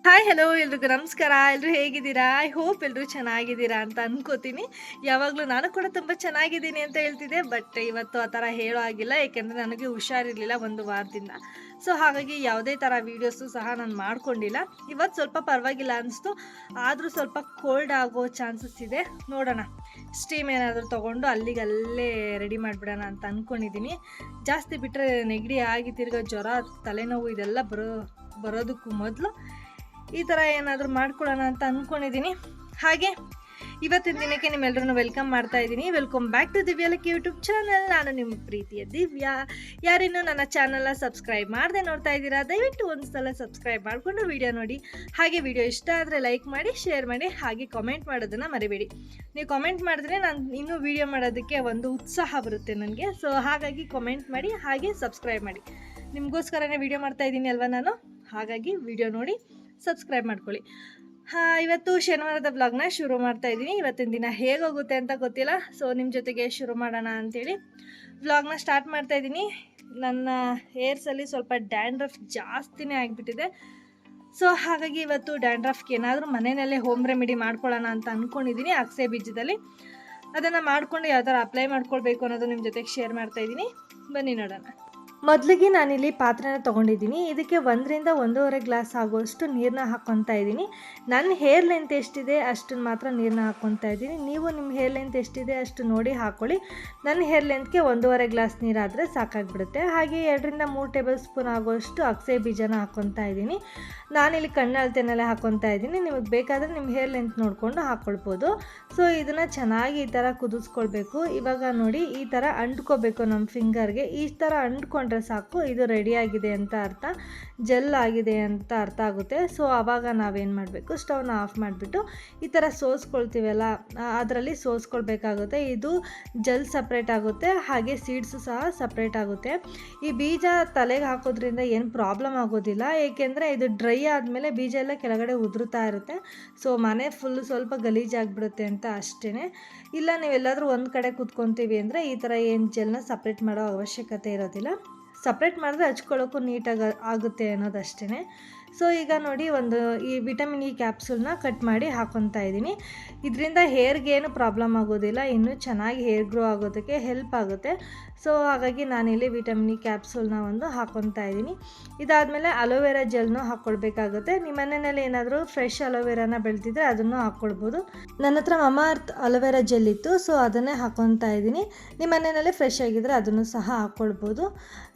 Hi hello ಎಲ್ರಿಗೂ ನಮಸ್ಕಾರ. ಎಲ್ಲರೂ ಹೇಗಿದ್ದೀರಾ? ಐ ಹೋಪ್ ಎಲ್ಲರೂ ಚೆನ್ನಾಗಿದ್ದೀರಾ ಅಂತ ಅನ್ಕೋತೀನಿ. ಯಾವಾಗಲೂ ನಾನು ಕೂಡ ತುಂಬ ಚೆನ್ನಾಗಿದ್ದೀನಿ ಅಂತ ಹೇಳ್ತಿದ್ದೆ. ಬಟ್ ಇವತ್ತು ಆ ಥರ ಹೇಳೋ ಆಗಿಲ್ಲ, ಏಕೆಂದರೆ ನನಗೆ ಹುಷಾರಿರಲಿಲ್ಲ ಒಂದು ವಾರದಿಂದ. ಸೊ ಹಾಗಾಗಿ ಯಾವುದೇ ಥರ ವೀಡಿಯೋಸು ಸಹ ನಾನು ಮಾಡ್ಕೊಂಡಿಲ್ಲ. ಇವತ್ತು ಸ್ವಲ್ಪ ಪರವಾಗಿಲ್ಲ ಅನಿಸ್ತು, ಆದರೂ ಸ್ವಲ್ಪ ಕೋಲ್ಡ್ ಆಗೋ ಚಾನ್ಸಸ್ ಇದೆ. ನೋಡೋಣ, ಸ್ಟೀಮ್ ಏನಾದರೂ ತೊಗೊಂಡು ಅಲ್ಲಿಗಲ್ಲೇ ರೆಡಿ ಮಾಡಿಬಿಡೋಣ ಅಂತ ಅಂದ್ಕೊಂಡಿದ್ದೀನಿ. ಜಾಸ್ತಿ ಬಿಟ್ಟರೆ ನೆಗಡಿ ಆಗಿ ತಿರ್ಗೋ ಜ್ವರ, ತಲೆನೋವು ಇದೆಲ್ಲ ಬರೋದಕ್ಕೂ ಮೊದಲು ಈ ಥರ ಏನಾದರೂ ಮಾಡ್ಕೊಳ್ಳೋಣ ಅಂತ ಅಂದ್ಕೊಂಡಿದ್ದೀನಿ. ಹಾಗೆ ಇವತ್ತಿನ ದಿನಕ್ಕೆ ನಿಮ್ಮೆಲ್ಲರನ್ನು ವೆಲ್ಕಮ್ ಮಾಡ್ತಾ ಇದ್ದೀನಿ. Welcome back to Divya Lucky YouTube channel. ನಾನು ನಿಮ್ಮ ಪ್ರೀತಿಯ ದಿವ್ಯಾ. ಯಾರಿನ್ನೂ ನನ್ನ ಚಾನಲ್ನ ಸಬ್ಸ್ಕ್ರೈಬ್ ಮಾಡದೆ ನೋಡ್ತಾ ಇದ್ದೀರಾ, ದಯವಿಟ್ಟು ಒಂದು ಸಲ ಸಬ್ಸ್ಕ್ರೈಬ್ ಮಾಡಿಕೊಂಡು ವಿಡಿಯೋ ನೋಡಿ. ಹಾಗೆ ವಿಡಿಯೋ ಇಷ್ಟ ಆದರೆ ಲೈಕ್ ಮಾಡಿ, ಶೇರ್ ಮಾಡಿ, ಹಾಗೆ ಕಾಮೆಂಟ್ ಮಾಡೋದನ್ನು ಮರಿಬೇಡಿ. ನೀವು ಕಾಮೆಂಟ್ ಮಾಡಿದ್ರೆ ನಾನು ಇನ್ನೂ ವಿಡಿಯೋ ಮಾಡೋದಕ್ಕೆ ಒಂದು ಉತ್ಸಾಹ ಬರುತ್ತೆ ನನಗೆ. ಸೊ ಹಾಗಾಗಿ ಕಾಮೆಂಟ್ ಮಾಡಿ, ಹಾಗೆ ಸಬ್ಸ್ಕ್ರೈಬ್ ಮಾಡಿ. ನಿಮಗೋಸ್ಕರನೇ ವಿಡಿಯೋ ಮಾಡ್ತಾ ಇದ್ದೀನಿ ಅಲ್ವಾ ನಾನು, ಹಾಗಾಗಿ ವಿಡಿಯೋ ನೋಡಿ ಸಬ್ಸ್ಕ್ರೈಬ್ ಮಾಡ್ಕೊಳ್ಳಿ. ಇವತ್ತು ಶನಿವಾರದ ವ್ಲಾಗ್ನ ಶುರು ಮಾಡ್ತಾ ಇದ್ದೀನಿ. ಇವತ್ತಿನ ದಿನ ಹೇಗೋಗುತ್ತೆ ಅಂತ ಗೊತ್ತಿಲ್ಲ, ಸೊ ನಿಮ್ಮ ಜೊತೆಗೆ ಶುರು ಮಾಡೋಣ ಅಂಥೇಳಿ ವ್ಲಾಗ್ನ ಸ್ಟಾರ್ಟ್ ಮಾಡ್ತಾ ಇದ್ದೀನಿ. ನನ್ನ ಹೇರ್ಸಲ್ಲಿ ಸ್ವಲ್ಪ ಡ್ಯಾಂಡ್ರಫ್ ಜಾಸ್ತಿನೇ ಆಗಿಬಿಟ್ಟಿದೆ. ಸೊ ಹಾಗಾಗಿ ಇವತ್ತು ಡ್ಯಾಂಡ್ರಫ್ಗೆ ಏನಾದರೂ ಮನೆಯಲ್ಲೇ ಹೋಮ್ ರೆಮಿಡಿ ಮಾಡ್ಕೊಳ್ಳೋಣ ಅಂತ ಅಂದ್ಕೊಂಡಿದ್ದೀನಿ. ಅಗಸೆ ಬೀಜದಲ್ಲಿ ಅದನ್ನು ಮಾಡಿಕೊಂಡು ಯಾವ ಥರ ಅಪ್ಲೈ ಮಾಡ್ಕೊಳ್ಬೇಕು ಅನ್ನೋದು ನಿಮ್ಮ ಜೊತೆಗೆ ಶೇರ್ ಮಾಡ್ತಾ ಇದ್ದೀನಿ. ಬನ್ನಿ ನೋಡೋಣ. ಮೊದಲಿಗೆ ನಾನಿಲ್ಲಿ ಪಾತ್ರೆನ ತೊಗೊಂಡಿದ್ದೀನಿ. ಇದಕ್ಕೆ 1ರಿಂದ 1.5 ಗ್ಲಾಸ್ ಆಗುವಷ್ಟು ನೀರನ್ನ ಹಾಕ್ಕೊತಾ ಇದ್ದೀನಿ. ನನ್ನ ಹೇರ್ ಲೆಂತ್ ಎಷ್ಟಿದೆ ಅಷ್ಟನ್ನು ಮಾತ್ರ ನೀರನ್ನ ಹಾಕ್ಕೊತಾ ಇದ್ದೀನಿ. ನೀವು ನಿಮ್ಮ ಹೇರ್ ಲೆಂತ್ ಎಷ್ಟಿದೆ ಅಷ್ಟು ನೋಡಿ ಹಾಕ್ಕೊಳ್ಳಿ. ನನ್ನ ಹೇರ್ ಲೆಂತ್ಗೆ 1.5 ಗ್ಲಾಸ್ ನೀರಾದರೆ ಸಾಕಾಗಿಬಿಡುತ್ತೆ. ಹಾಗೆ 2ರಿಂದ 3 ಟೇಬಲ್ ಸ್ಪೂನ್ ಆಗುವಷ್ಟು ಅಗಸೆ ಬೀಜನ ಹಾಕ್ಕೊತಾ ಇದ್ದೀನಿ. ನಾನಿಲ್ಲಿ ಕಣ್ಣಳತೆನಲ್ಲೇ ಹಾಕ್ಕೊತಾ ಇದ್ದೀನಿ. ನಿಮಗೆ ಬೇಕಾದರೆ ನಿಮ್ಮ ಹೇರ್ ಲೆಂತ್ ನೋಡಿಕೊಂಡು ಹಾಕ್ಕೊಳ್ಬೋದು. ಸೊ ಇದನ್ನು ಚೆನ್ನಾಗಿ ಈ ಥರ ಕುದಿಸ್ಕೊಳ್ಬೇಕು. ಇವಾಗ ನೋಡಿ, ಈ ಥರ ಅಂಟ್ಕೋಬೇಕು ನಮ್ಮ ಫಿಂಗರ್ಗೆ. ಈ ಥರ ಅಂಟ್ಕೊಂಡ್ರೆ ಸಾಕು, ಇದು ರೆಡಿ ಆಗಿದೆ ಅಂತ ಅರ್ಥ, ಜೆಲ್ ಆಗಿದೆ ಅಂತ ಅರ್ಥ ಆಗುತ್ತೆ. ಸೊ ಆವಾಗ ನಾವೇನು ಮಾಡಬೇಕು, ಸ್ಟವ್ನ ಆಫ್ ಮಾಡಿಬಿಟ್ಟು ಈ ಥರ ಸೋಸ್ಕೊಳ್ತೀವಲ್ಲ, ಅದರಲ್ಲಿ ಸೋಸ್ಕೊಳ್ಬೇಕಾಗುತ್ತೆ. ಇದು ಜೆಲ್ ಸಪ್ರೇಟ್ ಆಗುತ್ತೆ, ಹಾಗೆ ಸೀಡ್ಸು ಸಹ ಸಪ್ರೇಟ್ ಆಗುತ್ತೆ. ಈ ಬೀಜ ತಲೆಗೆ ಹಾಕೋದ್ರಿಂದ ಏನು ಪ್ರಾಬ್ಲಮ್ ಆಗೋದಿಲ್ಲ, ಏಕೆಂದರೆ ಇದು ಡ್ರೈ ಆದಮೇಲೆ ಬೀಜ ಎಲ್ಲ ಕೆಳಗಡೆ ಉದುರುತ್ತಾ ಇರುತ್ತೆ. ಸೊ ಮನೆ ಫುಲ್ಲು ಸ್ವಲ್ಪ ಗಲೀಜಾಗಿಬಿಡುತ್ತೆ ಅಂತ ಅಷ್ಟೇ. ಇಲ್ಲ ನೀವೆಲ್ಲಾದರೂ ಒಂದು ಕಡೆ ಕೂತ್ಕೊತೀವಿ ಅಂದರೆ ಈ ಥರ ಏನು ಜೆಲ್ನ ಸಪ್ರೇಟ್ ಮಾಡೋ ಅವಶ್ಯಕತೆ ಇರೋದಿಲ್ಲ. ಸಪ್ರೇಟ್ ಮಾಡಿದ್ರೆ ಹಚ್ಕೊಳ್ಳೋಕ್ಕೂ ನೀಟಾಗಿ ಆಗುತ್ತೆ ಅನ್ನೋದಷ್ಟೇ. ಸೊ ಈಗ ನೋಡಿ, ಈ ವಿಟಮಿನ್ ಇ ಕ್ಯಾಪ್ಸೂಲ್ನ ಕಟ್ ಮಾಡಿ ಹಾಕ್ಕೊತಾ ಇದ್ದೀನಿ. ಇದರಿಂದ ಹೇರ್ಗೇನು ಪ್ರಾಬ್ಲಮ್ ಆಗೋದಿಲ್ಲ, ಇನ್ನೂ ಚೆನ್ನಾಗಿ ಹೇರ್ ಗ್ರೋ ಆಗೋದಕ್ಕೆ ಹೆಲ್ಪ್ ಆಗುತ್ತೆ. ಸೊ ಹಾಗಾಗಿ ನಾನಿಲ್ಲಿ ವಿಟಮಿನ್ ಇ ಕ್ಯಾಪ್ಸೂಲ್ನ ಹಾಕ್ಕೊತಾ ಇದ್ದೀನಿ. ಇದಾದಮೇಲೆ ಅಲೋವೆರಾ ಜೆಲ್ನೂ ಹಾಕ್ಕೊಳ್ಬೇಕಾಗುತ್ತೆ. ನಿಮ್ಮ ಮನೆಯಲ್ಲಿ ಏನಾದರೂ ಫ್ರೆಶ್ ಅಲೋವೆರಾನ ಬೆಳೆದಿದ್ರೆ ಅದನ್ನು ಹಾಕ್ಕೊಳ್ಬೋದು. ನನ್ನ ಹತ್ರ ಮಮಾ ಅರ್ತ್ ಅಲೋವೆರಾ ಜೆಲ್ ಇತ್ತು, ಸೊ ಅದನ್ನೇ ಹಾಕ್ಕೊತಾ ಇದ್ದೀನಿ. ನಿಮ್ಮ ಮನೆಯಲ್ಲಿ ಫ್ರೆಶ್ ಆಗಿದ್ದರೆ ಅದನ್ನು ಸಹ ಹಾಕ್ಕೊಳ್ಬೋದು.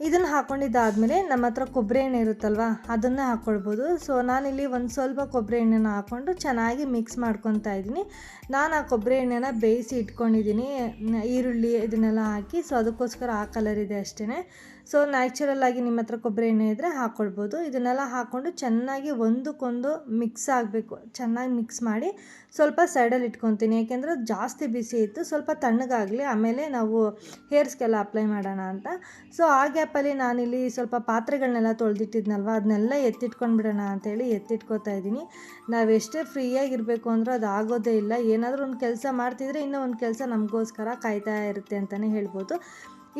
ಇದನ್ನು ಹಾಕ್ಕೊಂಡಿದ್ದಾದಮೇಲೆ ನಮ್ಮ ಹತ್ರ ಕೊಬ್ಬರಿ ಎಣ್ಣೆ ಇರುತ್ತಲ್ವ, ಅದನ್ನು ಹಾಕ್ಕೊಳ್ಬೋದು. ಸೊ ನಾನಿಲ್ಲಿ ಒಂದು ಸ್ವಲ್ಪ ಕೊಬ್ಬರಿ ಎಣ್ಣೆನ ಹಾಕ್ಕೊಂಡು ಚೆನ್ನಾಗಿ ಮಿಕ್ಸ್ ಮಾಡ್ಕೊತಾ ಇದ್ದೀನಿ. ನಾನು ಆ ಕೊಬ್ಬರಿ ಎಣ್ಣೆನ ಬೇಯಿಸಿ ಇಟ್ಕೊಂಡಿದ್ದೀನಿ, ಈರುಳ್ಳಿ ಇದನ್ನೆಲ್ಲ ಹಾಕಿ. ಸೊ ಅದಕ್ಕೋಸ್ಕರ ಆ ಕಲರ್ ಇದೆ ಅಷ್ಟೇ. ಸೊ ನ್ಯಾಚುರಲ್ ಆಗಿ ನಿಮ್ಮ ಹತ್ರ ಕೊಬ್ಬರಿ ಎಣ್ಣೆ ಇದ್ದರೆ ಹಾಕ್ಕೊಳ್ಬೋದು. ಇದನ್ನೆಲ್ಲ ಹಾಕ್ಕೊಂಡು ಚೆನ್ನಾಗಿ ಒಂದಕ್ಕೊಂದು ಮಿಕ್ಸ್ ಆಗಬೇಕು. ಚೆನ್ನಾಗಿ ಮಿಕ್ಸ್ ಮಾಡಿ ಸ್ವಲ್ಪ ಸೈಡಲ್ಲಿ ಇಟ್ಕೊತೀನಿ, ಏಕೆಂದರೆ ಜಾಸ್ತಿ ಬಿಸಿ ಇತ್ತು. ಸ್ವಲ್ಪ ತಣ್ಣಗಾಗಲಿ, ಆಮೇಲೆ ನಾವು ಹೇರ್ಸ್ಗೆಲ್ಲ ಅಪ್ಲೈ ಮಾಡೋಣ ಅಂತ. ಸೊ ಆ ಗ್ಯಾಪಲ್ಲಿ ನಾನಿಲ್ಲಿ ಸ್ವಲ್ಪ ಪಾತ್ರೆಗಳನ್ನೆಲ್ಲ ತೊಳೆದಿಟ್ಟಿದ್ನಲ್ವ, ಅದನ್ನೆಲ್ಲ ಎತ್ತಿಟ್ಕೊಂಡ್ಬಿಡೋಣ ಅಂತೇಳಿ ಎತ್ತಿಟ್ಕೋತಾ ಇದ್ದೀನಿ. ನಾವೆಷ್ಟೇ ಫ್ರೀಯಾಗಿರಬೇಕು ಅಂದರೂ ಅದು ಆಗೋದೇ ಇಲ್ಲ. ಏನಾದರೂ ಒಂದು ಕೆಲಸ ಮಾಡ್ತಿದ್ರೆ ಇನ್ನೂ ಒಂದು ಕೆಲಸ ನಮಗೋಸ್ಕರ ಕಾಯ್ತಾ ಇರುತ್ತೆ ಅಂತಲೇ ಹೇಳ್ಬೋದು.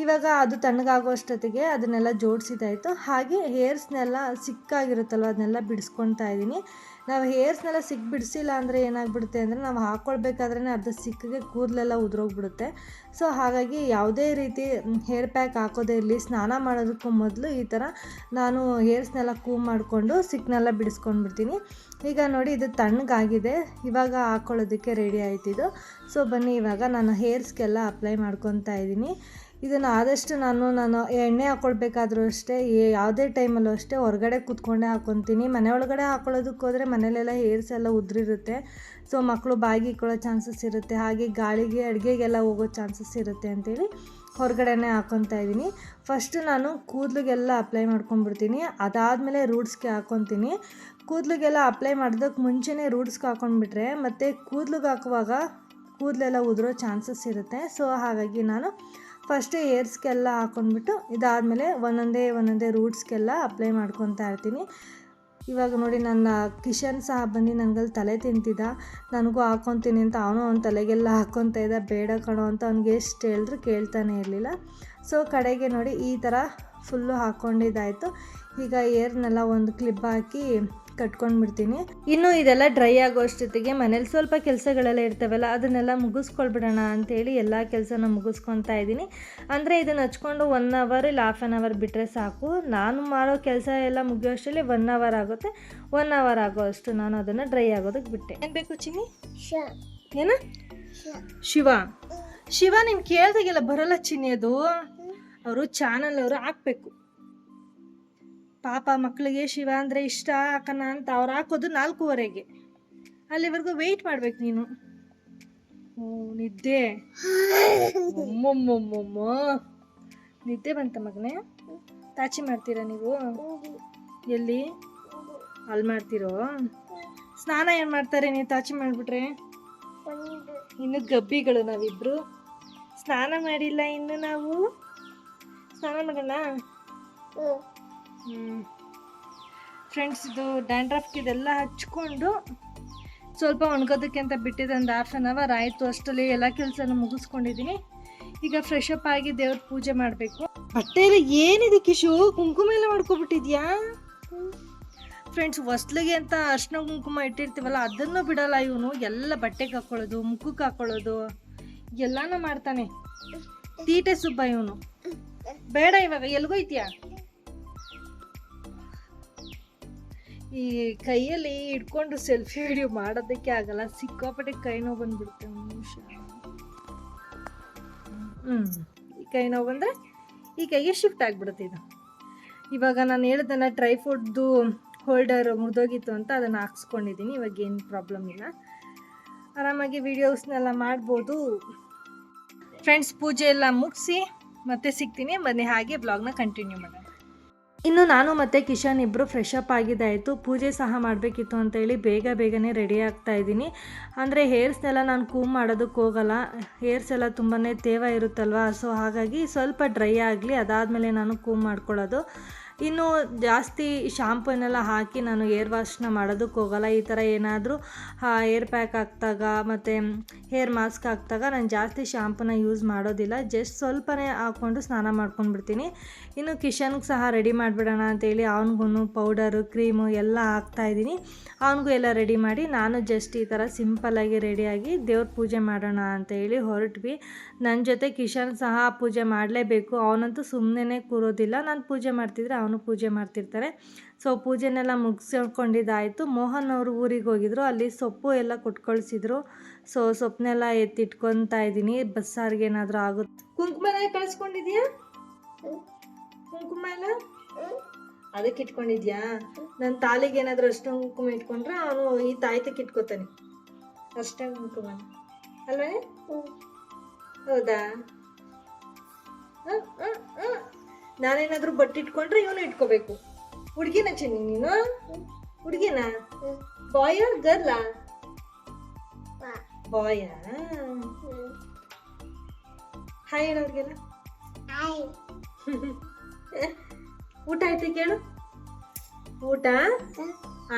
ಇವಾಗ ಅದು ತಣ್ಣಗಾಗೋಷ್ಟೊತ್ತಿಗೆ ಅದನ್ನೆಲ್ಲ ಜೋಡಿಸಿದಾಯಿತು. ಹಾಗೆ ಹೇರ್ಸ್ನೆಲ್ಲ ಸಿಕ್ಕಾಗಿರುತ್ತಲ್ವ, ಅದನ್ನೆಲ್ಲ ಬಿಡಿಸ್ಕೊತಾ ಇದ್ದೀನಿ. ನಾವು ಹೇರ್ಸ್ನೆಲ್ಲ ಬಿಡಿಸಿಲ್ಲ ಅಂದರೆ ಏನಾಗ್ಬಿಡುತ್ತೆ ಅಂದರೆ, ನಾವು ಹಾಕ್ಕೊಳ್ಬೇಕಾದ್ರೇ ಅರ್ಧ ಸಿಕ್ಕಿಗೆ ಕೂದಲೆಲ್ಲ ಉದುರೋಗ್ಬಿಡುತ್ತೆ. ಸೊ ಹಾಗಾಗಿ ಯಾವುದೇ ರೀತಿ ಹೇರ್ ಪ್ಯಾಕ್ ಹಾಕೋದೇ ಇರಲಿ, ಸ್ನಾನ ಮಾಡೋದಕ್ಕೂ ಮೊದಲು ಈ ಥರ ನಾನು ಹೇರ್ಸ್ನೆಲ್ಲ ಕೂಮ್ ಮಾಡಿಕೊಂಡು ಸಿಕ್ಕನ್ನೆಲ್ಲ ಬಿಡಿಸ್ಕೊಂಡ್ಬಿಡ್ತೀನಿ. ಈಗ ನೋಡಿ, ಇದು ತಣ್ಣಗಾಗಿದೆ. ಇವಾಗ ಹಾಕ್ಕೊಳ್ಳೋದಕ್ಕೆ ರೆಡಿ ಆಯ್ತಿದ್ದು. ಸೊ ಬನ್ನಿ, ಇವಾಗ ನಾನು ಹೇರ್ಸ್ಗೆಲ್ಲ ಅಪ್ಲೈ ಮಾಡ್ಕೊತಾ ಇದ್ದೀನಿ. ಇದನ್ನು ಆದಷ್ಟು ನಾನು ಎಣ್ಣೆ ಹಾಕ್ಕೊಳ್ಬೇಕಾದ್ರೂ ಅಷ್ಟೇ, ಯಾವುದೇ ಟೈಮಲ್ಲೂ ಅಷ್ಟೇ ಹೊರಗಡೆ ಕೂತ್ಕೊಂಡೇ ಹಾಕ್ಕೊತೀನಿ. ಮನೆ ಒಳಗಡೆ ಹಾಕ್ಕೊಳ್ಳೋದಕ್ಕೆ ಹೋದರೆ ಮನೇಲೆಲ್ಲ ಹೇರ್ಸ್ ಎಲ್ಲ ಉದುರಿರುತ್ತೆ. ಸೊ ಮಕ್ಕಳು ಬಾಯಿಗೆ ಇಕ್ಕೊಳ್ಳೋ ಚಾನ್ಸಸ್ ಇರುತ್ತೆ, ಹಾಗೆ ಗಾಳಿಗೆ ಅಡುಗೆಗೆಲ್ಲ ಹೋಗೋ ಚಾನ್ಸಸ್ ಇರುತ್ತೆ ಅಂತೇಳಿ ಹೊರಗಡೆನೇ ಹಾಕ್ಕೊತಾ ಇದ್ದೀನಿ. ಫಸ್ಟು ನಾನು ಕೂದಲಿಗೆಲ್ಲ ಅಪ್ಲೈ ಮಾಡ್ಕೊಂಡ್ಬಿಡ್ತೀನಿ, ಅದಾದಮೇಲೆ ರೂಟ್ಸ್ಗೆ ಹಾಕ್ಕೊತೀನಿ. ಕೂದಲಿಗೆಲ್ಲ ಅಪ್ಲೈ ಮಾಡೋದಕ್ಕೆ ಮುಂಚೆನೇ ರೂಟ್ಸ್ಗೆ ಹಾಕ್ಕೊಂಡ್ಬಿಟ್ರೆ ಮತ್ತು ಕೂದಲಿಗೆ ಹಾಕುವಾಗ ಕೂದಲೆಲ್ಲ ಉದುರೋ ಚಾನ್ಸಸ್ ಇರುತ್ತೆ. ಸೊ ಹಾಗಾಗಿ ನಾನು ಫಸ್ಟೇ ಹೇರ್ಸ್ಗೆಲ್ಲ ಹಾಕ್ಕೊಂಡ್ಬಿಟ್ಟು ಇದಾದಮೇಲೆ ಒಂದೊಂದೇ ರೂಟ್ಸ್ಗೆಲ್ಲ ಅಪ್ಲೈ ಮಾಡ್ಕೊತಾ ಇರ್ತೀನಿ. ಇವಾಗ ನೋಡಿ, ನನ್ನ ಕಿಶನ್ ಸಹ ಬಂದು ನನಗಲ್ಲಿ ತಲೆ ತಿಂತಿದ್ದ. ನನಗೂ ಹಾಕ್ಕೊತೀನಿ ಅಂತ ಅವನು ಅವ್ನ ತಲೆಗೆಲ್ಲ ಹಾಕ್ಕೊತಾ ಇದ್ದ. ಬೇಡ ಕಣೋ ಅಂತ ಅವ್ನಿಗೆ ಎಷ್ಟು ಹೇಳಿದ್ರು ಕೇಳ್ತಾನೆ ಇರಲಿಲ್ಲ. ಸೊ ಕಡೆಗೆ ನೋಡಿ, ಈ ಥರ ಫುಲ್ಲು ಹಾಕ್ಕೊಂಡಿದ್ದಾಯಿತು. ಈಗ ಏರ್ನೆಲ್ಲ ಒಂದು ಕ್ಲಿಪ್ ಹಾಕಿ ಕಟ್ಕೊಂಡ್ಬಿಡ್ತೀನಿ. ಇನ್ನು ಇದೆಲ್ಲ ಡ್ರೈ ಆಗೋ ಅಷ್ಟೊತ್ತಿಗೆ ಮನೇಲಿ ಸ್ವಲ್ಪ ಕೆಲಸಗಳೆಲ್ಲ ಇರ್ತವಲ್ಲ ಅದನ್ನೆಲ್ಲ ಮುಗಿಸ್ಕೊಳ್ಬಿಡೋಣ ಅಂತೇಳಿ ಎಲ್ಲ ಕೆಲಸನ ಮುಗಿಸ್ಕೊತಾ ಇದ್ದೀನಿ. ಅಂದರೆ ಇದನ್ನು ಹಚ್ಕೊಂಡು 1 ಅವರ್ ಇಲ್ಲ ಹಾಫ್ ಆನ್ ಅವರ್ ಬಿಟ್ಟರೆ ಸಾಕು. ನಾನು ಮಾಡೋ ಕೆಲಸ ಎಲ್ಲ ಮುಗಿಯೋ ಅಷ್ಟರಲ್ಲಿ 1 ಅವರ್ ಆಗುತ್ತೆ. 1 ಅವರ್ ಆಗೋ ಅಷ್ಟು ನಾನು ಅದನ್ನು ಡ್ರೈ ಆಗೋದಕ್ಕೆ ಬಿಟ್ಟೆ. ಏನು ಬೇಕು ಚಿನ್ನಿ? ಏನು? ಶಿವ. ಶಿವ ನೀನು ಕೇಳ್ದಾಗೆಲ್ಲ ಬರೋಲ್ಲ ಚಿನ್ನಿ. ಅದು ಅವರು ಚಾನಲ್ ಅವರು ಹಾಕ್ಬೇಕು. ಪಾಪ ಮಕ್ಕಳಿಗೆ ಶಿವ ಅಂದರೆ ಇಷ್ಟ ಹಾಕೋಣ ಅಂತ ಅವ್ರು ಹಾಕೋದು 4:15ಗೆ. ಅಲ್ಲಿವರೆಗೂ ವೆಯ್ಟ್ ಮಾಡ್ಬೇಕು ನೀನು. ಓ ನಿದ್ದೆ. ಅಮ್ಮಮ್ಮಮ್ಮಮ್ಮ ನಿದ್ದೆ ಬಂತ ಮಗನೇ? ತಾಚಿ ಮಾಡ್ತೀರಾ ನೀವು? ಎಲ್ಲಿ? ಅಲ್ಲಿ ಮಾಡ್ತೀರೋ? ಸ್ನಾನ ಏನು ಮಾಡ್ತಾರೆ ನೀವು ತಾಚಿ ಮಾಡಿಬಿಟ್ರೆ? ಇನ್ನು ಗಬ್ಬಿಗಳು ನಾವಿಬ್ರು. ಸ್ನಾನ ಮಾಡಿಲ್ಲ ಇನ್ನು ನಾವು. ಸ್ನಾನ ಮಾಡೋಣ? ಫ್ರೆಂಡ್ಸ್, ಇದು ಡ್ಯಾಂಡ್ರಫ್ಗೆ ಇದೆಲ್ಲ ಹಚ್ಕೊಂಡು ಸ್ವಲ್ಪ ಒಣಗೋದಕ್ಕೆ ಅಂತ ಬಿಟ್ಟಿದ್ದೆ. ಒಂದು ಹಾಫ್ ಆನ್ ಅವರ್ ಆಯಿತು. ಅಷ್ಟರಲ್ಲಿ ಎಲ್ಲ ಕೆಲಸನ ಮುಗಿಸ್ಕೊಂಡಿದ್ದೀನಿ. ಈಗ ಫ್ರೆಶ್ ಅಪ್ ಆಗಿ ದೇವ್ರ ಪೂಜೆ ಮಾಡಬೇಕು. ಬಟ್ಟೆಯಲ್ಲಿ ಏನಿದೆ ಕಿಶು? ಕುಂಕುಮ ಎಲ್ಲ ಮಾಡ್ಕೊಬಿಟ್ಟಿದ್ಯಾ? ಫ್ರೆಂಡ್ಸ್, ಹೊಸ್ಲಿಗೆ ಅಂತ ಅರ್ಶಿನ ಕುಂಕುಮ ಇಟ್ಟಿರ್ತೀವಲ್ಲ ಅದನ್ನು ಬಿಡಲ್ಲ ಇವನು. ಎಲ್ಲ ಬಟ್ಟೆಗೆ ಹಾಕ್ಕೊಳ್ಳೋದು, ಮುಖಕ್ಕೆ ಹಾಕ್ಕೊಳ್ಳೋದು ಎಲ್ಲನೂ ಮಾಡ್ತಾನೆ. ತೀಟೆ ಸುಬ್ಬ ಇವನು. ಬೇಡ, ಇವಾಗ ಎಲ್ಗೋಯ್ತೀಯಾ? ಈ ಕೈಯಲ್ಲಿ ಇಟ್ಕೊಂಡು ಸೆಲ್ಫಿ ವಿಡಿಯೋ ಮಾಡೋದಕ್ಕೆ ಆಗಲ್ಲ. ಸಿಕ್ಕಾಪಟ್ಟೆ ಕೈ ನೋವು ಬಂದ್ಬಿಡುತ್ತೆ. ಒಂದು ನಿಮಿಷ. ಈ ಕೈ ನೋವು ಬಂದರೆ ಈ ಕೈಗೆ ಶಿಫ್ಟ್ ಆಗಿಬಿಡುತ್ತೆ ಇದು. ಇವಾಗ ನಾನು ಹೇಳಿದ್ದನ್ನು ಡ್ರೈ ಫ್ರೂಟ್ದು ಹೋಲ್ಡರ್ ಮುರಿದೋಗಿತ್ತು ಅಂತ ಅದನ್ನು ಹಾಕ್ಸ್ಕೊಂಡಿದ್ದೀನಿ. ಇವಾಗ ಏನು ಪ್ರಾಬ್ಲಮ್ ಇಲ್ಲ, ಆರಾಮಾಗಿ ವೀಡಿಯೋಸ್ನೆಲ್ಲ ಮಾಡ್ಬೋದು. ಫ್ರೆಂಡ್ಸ್, ಪೂಜೆ ಎಲ್ಲ ಮುಗಿಸಿ ಮತ್ತೆ ಸಿಗ್ತೀನಿ. ಬನ್ನಿ ಹಾಗೆ ಬ್ಲಾಗ್ನ ಕಂಟಿನ್ಯೂ ಮಾಡೋಣ. ಇನ್ನು ನಾನು ಮತ್ತು ಕಿಶನ್ ಇಬ್ಬರು ಫ್ರೆಶ್ ಅಪ್ ಆಗಿದ್ದಾಯಿತು. ಪೂಜೆ ಸಹ ಮಾಡಬೇಕಿತ್ತು ಅಂತೇಳಿ ಬೇಗನೆ ರೆಡಿ ಆಗ್ತಾ ಇದ್ದೀನಿ. ಅಂದರೆ ಹೇರ್ಸ್ನೆಲ್ಲ ನಾನು ಕೂಮ್ ಮಾಡೋದಕ್ಕೆ ಹೋಗಲ್ಲ. ಹೇರ್ಸ್ ಎಲ್ಲ ತುಂಬಾ ತೇವ ಇರುತ್ತಲ್ವ, ಸೊ ಹಾಗಾಗಿ ಸ್ವಲ್ಪ ಡ್ರೈ ಆಗಲಿ, ಅದಾದಮೇಲೆ ನಾನು ಕೂಮ್ ಮಾಡ್ಕೊಳ್ಳೋದು. ಇನ್ನು ಜಾಸ್ತಿ ಶಾಂಪೂನೆಲ್ಲ ಹಾಕಿ ನಾನು ಏರ್ ವಾಶ್ನ ಮಾಡೋದಕ್ಕೆ ಹೋಗಲ್ಲ. ಈ ಥರ ಏನಾದರೂ ಏರ್ ಪ್ಯಾಕ್ ಹಾಕಿದಾಗ ಮತ್ತು ಹೇರ್ ಮಾಸ್ಕ್ ಹಾಕಿದಾಗ ನಾನು ಜಾಸ್ತಿ ಶಾಂಪೂನ ಯೂಸ್ ಮಾಡೋದಿಲ್ಲ. ಜಸ್ಟ್ ಸ್ವಲ್ಪನೇ ಹಾಕ್ಕೊಂಡು ಸ್ನಾನ ಮಾಡ್ಕೊಂಡ್ಬಿಡ್ತೀನಿ. ಇನ್ನು ಕಿಶನ್ಗೆ ಸಹ ರೆಡಿ ಮಾಡಿಬಿಡೋಣ ಅಂತೇಳಿ ಅವನಿಗೂ ಪೌಡರು, ಕ್ರೀಮು ಎಲ್ಲ ಹಾಕ್ತಾಯಿದ್ದೀನಿ. ಅವನಿಗೂ ಎಲ್ಲ ರೆಡಿ ಮಾಡಿ ನಾನು ಜಸ್ಟ್ ಈ ಥರ ಸಿಂಪಲ್ಲಾಗಿ ರೆಡಿಯಾಗಿ ದೇವ್ರ ಪೂಜೆ ಮಾಡೋಣ ಅಂತೇಳಿ ಹೊರಟ್ವಿ. ನನ್ನ ಜೊತೆ ಕಿಶನ್ ಸಹ ಪೂಜೆ ಮಾಡಲೇಬೇಕು. ಅವನಂತೂ ಸುಮ್ಮನೆ ಕೂರೋದಿಲ್ಲ. ನಾನು ಪೂಜೆ ಮಾಡ್ತಿದ್ರೆ ಅವನು ಪೂಜೆ ಮಾಡ್ತಿರ್ತಾರೆ. ಸೊ ಪೂಜೆನೆಲ್ಲ ಮುಗಿಸ್ಕೊಂಡಿದ್ದಾಯಿತು. ಮೋಹನ್ ಅವರು ಊರಿಗೆ ಹೋಗಿದ್ರು, ಅಲ್ಲಿ ಸೊಪ್ಪು ಎಲ್ಲ ಕೊಟ್ಕಳಿಸಿದ್ರು. ಸೊ ಸೊಪ್ಪನ್ನೆಲ್ಲ ಎತ್ತಿಟ್ಕೊತಾ ಇದ್ದೀನಿ. ಬಸ್ಸಾರಿಗೆ ಏನಾದರೂ ಆಗುತ್ತೆ. ಕುಂಕುಮ ಎಲ್ಲ ಕಳಿಸ್ಕೊಂಡಿದ್ಯಾ? ಕುಂಕುಮ ಎಲ್ಲ ಅದಕ್ಕೆ ಇಟ್ಕೊಂಡಿದ್ಯಾ? ನನ್ನ ತಾಲಿಗೆ ಏನಾದರೂ ಅಷ್ಟು ಕುಂಕುಮ ಇಟ್ಕೊಂಡ್ರೆ ಅವನು ಈ ತಾಯ್ತಕ್ಕೆ ಇಟ್ಕೋತಾನೆ. ಅಷ್ಟೇ ಕುಂಕುಮ ಅಲ್ವೇ? ಹೌದಾ? ನಾನೇನಾದರೂ ಬಟ್ಟೆ ಇಟ್ಕೊಂಡ್ರೆ ಇವನು ಇಟ್ಕೋಬೇಕು. ಹುಡುಗಿನ ಚಿನ್ನಿ ನೀನು? ಹುಡುಗಿನ? ಬಾಯ ಗರ್ಲಾ? ಬಾಯ. ಹಾಯ್ ಹೇಳೋರಿಗೆಲ್ಲ. ಊಟ ಆಯ್ತಾ ಕೇಳು? ಊಟ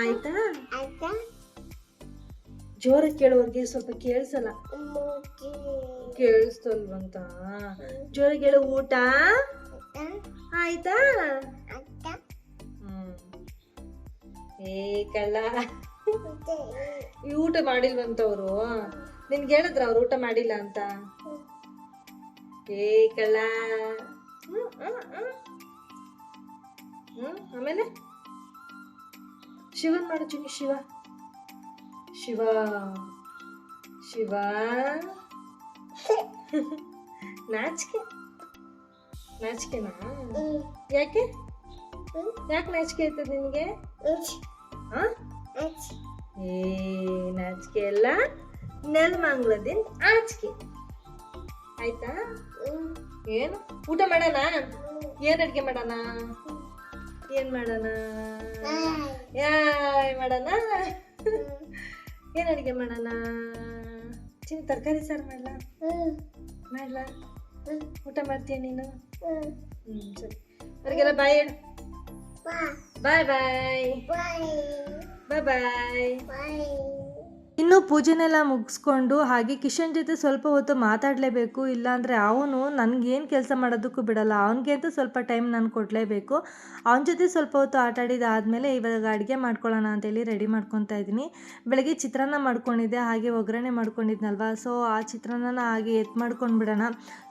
ಆಯ್ತಾ? ಜೋರಾಗಿ ಕೇಳೋರ್ಗೆ ಸ್ವಲ್ಪ ಕೇಳಿಸಲ್ಲ. ಕೇಳಿಸ್ತಲ್ವಂತ ಜೋರಾಗಿ ಹೇಳು. ಊಟ ಆಯ್ತಾ? ಏ ಕಳ್ಳ, ಊಟ ಮಾಡಿಲ್ವಂತವ್ರು. ನಿನ್ಗೆ ಹೇಳಿದ್ರ ಅವ್ರು ಊಟ ಮಾಡಿಲ್ಲ ಅಂತ? ಏ ಕಳ್ಳ. ಆಮೇಲೆ ಶಿವನ್ ಮಾಡು ಚಿನ್ನಿ. ಶಿವ ಶಿವ ಶಿವ. ನಾಚಿಕೆನಾ? ಯಾಕೆ ನಾಚಿಕೆ ಆಯ್ತದ ನಿನಗೆ? ಏ ನಾಚಿಕೆ ಎಲ್ಲ ನೆಲಮಂಗ್ಲದಿಂದ ಆಚಿಕೆ ಆಯ್ತಾ? ಏನು ಊಟ ಮಾಡೋಣ? ಏನ್ ಅಡ್ಗೆ ಮಾಡೋಣ? ಏನ್ ಮಾಡೋಣ? ಮಾಡೋಣ? ಏನ್ ಅಡ್ಗೆ ಮಾಡೋಣ? ಚಿನ್ನ ತರಕಾರಿ ಸಾರು ಮಾಡ್ಲಾ? ಊಟ ಮಾಡ್ತೀಯ ನೀನು? ಸರಿ. ಅವ್ರಿಗೆಲ್ಲ ಬಾಯ್ ಹೇಳು. ಬಾಯ್ ಬಾಯ್ ಬಾಯ್ ಬಾಯ್. ಇನ್ನು ಪೂಜೆನೆಲ್ಲ ಮುಗಿಸ್ಕೊಂಡು ಹಾಗೆ ಕಿಶನ್ ಜೊತೆ ಸ್ವಲ್ಪ ಹೊತ್ತು ಮಾತಾಡಲೇಬೇಕು, ಇಲ್ಲಾಂದರೆ ಅವನು ನನಗೇನು ಕೆಲಸ ಮಾಡೋದಕ್ಕೂ ಬಿಡಲ್ಲ. ಅವನಿಗೆ ಅಂತೂ ಸ್ವಲ್ಪ ಟೈಮ್ ನಾನು ಕೊಡಲೇಬೇಕು. ಅವನ ಜೊತೆ ಸ್ವಲ್ಪ ಹೊತ್ತು ಆಟ ಆಡಿದಾದಮೇಲೆ ಇವಾಗ ಅಡುಗೆ ಮಾಡ್ಕೊಳ್ಳೋಣ ಅಂತೇಳಿ ರೆಡಿ ಮಾಡ್ಕೊತಾ ಇದ್ದೀನಿ. ಬೆಳಗ್ಗೆ ಚಿತ್ರಾನ್ನ ಮಾಡ್ಕೊಂಡಿದ್ದೆ, ಹಾಗೆ ಒಗ್ಗರಣೆ ಮಾಡ್ಕೊಂಡಿದ್ನಲ್ವ, ಸೊ ಆ ಚಿತ್ರಾನ್ನ ಹಾಗೆ ಮಾಡ್ಕೊಂಡು ಬಿಡೋಣ,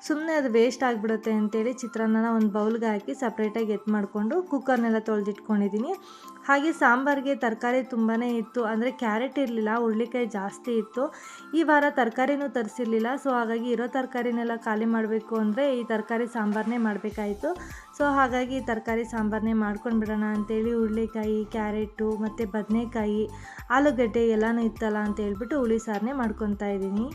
ಸುಮ್ಮನೆ ಅದು ವೇಸ್ಟ್ ಆಗಿಬಿಡುತ್ತೆ ಅಂತೇಳಿ ಚಿತ್ರಾನ್ನ ಒಂದು ಬೌಲ್ಗೆ ಹಾಕಿ ಸಪ್ರೇಟಾಗಿ ಮಾಡಿಕೊಂಡು ಕುಕ್ಕರ್ನೆಲ್ಲ ತೊಳೆದಿಟ್ಕೊಂಡಿದ್ದೀನಿ. ಹಾಗೆ ಸಾಂಬಾರಿಗೆ ತರಕಾರಿ ತುಂಬಾ ಇತ್ತು, ಅಂದರೆ ಕ್ಯಾರೆಟ್ ಇರಲಿಲ್ಲ, ಹುರುಳಿಕಾಯಿ ಜಾಸ್ತಿ ಇತ್ತು. ಈ ವಾರ ತರಕಾರಿನೂ ತರಿಸಿರಲಿಲ್ಲ, ಸೊ ಹಾಗಾಗಿ ಇರೋ ತರಕಾರಿನೆಲ್ಲ ಖಾಲಿ ಮಾಡಬೇಕು ಅಂದರೆ ಈ ತರಕಾರಿ ಸಾಂಬಾರನ್ನೇ ಮಾಡಬೇಕಾಯಿತು. ಸೊ ಹಾಗಾಗಿ ತರಕಾರಿ ಸಾಂಬಾರನ್ನೇ ಮಾಡ್ಕೊಂಡು ಬಿಡೋಣ ಅಂತೇಳಿ ಹುರುಳಿಕಾಯಿ, ಕ್ಯಾರೆಟು ಮತ್ತು ಬದನೆಕಾಯಿ, ಆಲೂಗಡ್ಡೆ ಎಲ್ಲನೂ ಇತ್ತಲ್ಲ ಅಂತ ಹೇಳ್ಬಿಟ್ಟು ಹುಳಿ ಸಾರನ್ನೇ ಮಾಡ್ಕೊತಾ ಇದ್ದೀನಿ.